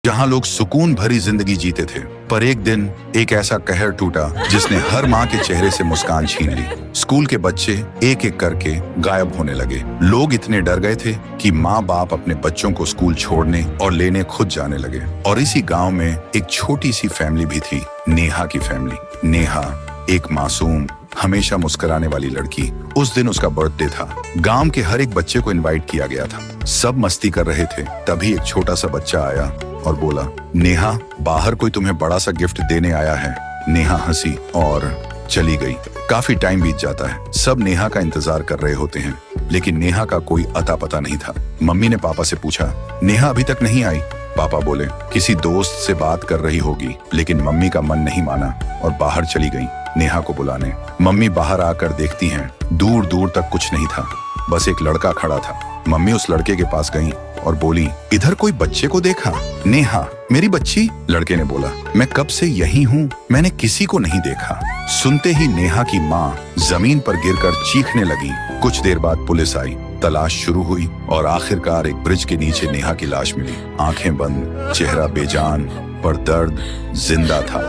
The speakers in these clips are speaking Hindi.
जहां लोग सुकून भरी जिंदगी जीते थे। पर एक दिन एक ऐसा कहर टूटा जिसने हर माँ के चेहरे से मुस्कान छीन ली। स्कूल के बच्चे एक एक करके गायब होने लगे। लोग इतने डर गए थे कि माँ बाप अपने बच्चों को स्कूल छोड़ने और लेने खुद जाने लगे। और इसी गांव में एक छोटी सी फैमिली भी थी, नेहा की फैमिली। नेहा एक मासूम, हमेशा मुस्कुराने वाली लड़की। उस दिन उसका बर्थडे था। गांव के हर एक बच्चे को इनवाइट किया गया था। सब मस्ती कर रहे थे। तभी एक छोटा सा बच्चा आया और बोला, नेहा, बाहर कोई तुम्हें बड़ा सा गिफ्ट देने आया है। नेहा हंसी और चली गई। काफी टाइम बीत जाता है। सब नेहा का इंतजार कर रहे होते हैं, लेकिन नेहा का कोई अता पता नहीं था। मम्मी ने पापा से पूछा, नेहा अभी तक नहीं आई? पापा बोले, किसी दोस्त से बात कर रही होगी। लेकिन मम्मी का मन नहीं माना और बाहर चली गई नेहा को बुलाने। मम्मी बाहर आकर देखती हैं, दूर दूर तक कुछ नहीं था, बस एक लड़का खड़ा था। मम्मी उस लड़के के पास गई और बोली, इधर कोई बच्चे को देखा? नेहा, मेरी बच्ची? लड़के ने बोला, मैं कब से यही हूँ, मैंने किसी को नहीं देखा। सुनते ही नेहा की माँ जमीन पर गिरकर चीखने लगी। कुछ देर बाद पुलिस आई, तलाश शुरू हुई और आखिरकार एक ब्रिज के नीचे नेहा की लाश मिली। आंखें बंद, चेहरा बेजान, पर दर्द जिंदा था।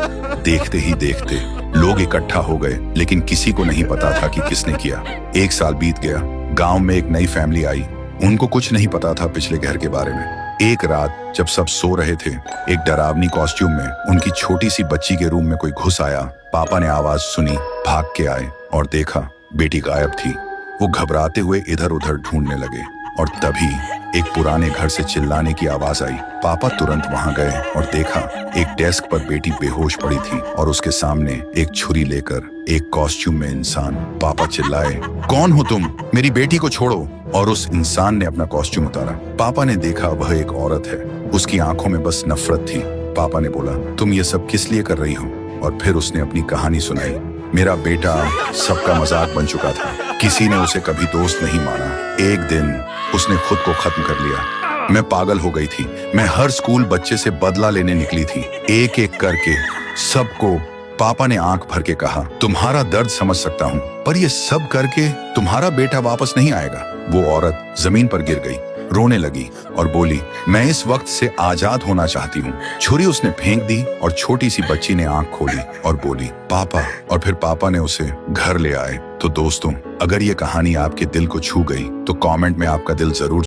देखते ही देखते लोग इकट्ठा हो गए, लेकिन किसी को नहीं पता था कि किसने किया। एक साल बीत गया। गांव में एक नई फैमिली आई। उनको कुछ नहीं पता था पिछले घर के बारे में। एक रात जब सब सो रहे थे, एक डरावनी कॉस्ट्यूम में उनकी छोटी सी बच्ची के रूम में कोई घुस आया। पापा ने आवाज सुनी, भाग के आए और देखा बेटी गायब थी। वो घबराते हुए इधर उधर ढूंढने लगे और तभी एक पुराने घर से चिल्लाने की आवाज आई। पापा तुरंत वहां गए और देखा एक डेस्क पर बेटी बेहोश पड़ी थी और उसके सामने एक छुरी लेकर एक कॉस्ट्यूम में इंसान। पापा चिल्लाए, कौन हो तुम? मेरी बेटी को छोड़ो। और उस इंसान ने अपना कॉस्ट्यूम उतारा। पापा ने देखा वह एक औरत है। उसकी आंखों में बस नफरत थी। पापा ने बोला, तुम ये सब किस लिए कर रही हो? और फिर उसने अपनी कहानी सुनाई। मेरा बेटा सबका मजाक बन चुका था। किसी ने उसे कभी दोस्त नहीं माना। एक दिन उसने खुद को खत्म कर लिया। मैं पागल हो गई थी। मैं हर स्कूल बच्चे से बदला लेने निकली थी, एक एक करके सबको। पापा ने आंख भर के कहा, तुम्हारा दर्द समझ सकता हूँ, पर ये सब करके तुम्हारा बेटा वापस नहीं आएगा। वो औरत जमीन पर गिर गई, रोने लगी और बोली, मैं इस वक्त से आजाद होना चाहती हूँ। छुरी उसने फेंक दी और छोटी सी बच्ची ने आंख खोली और बोली, पापा। और फिर पापा ने उसे घर ले आए। तो दोस्तों, अगर ये कहानी आपके दिल को छू गई तो कमेंट में आपका दिल जरूर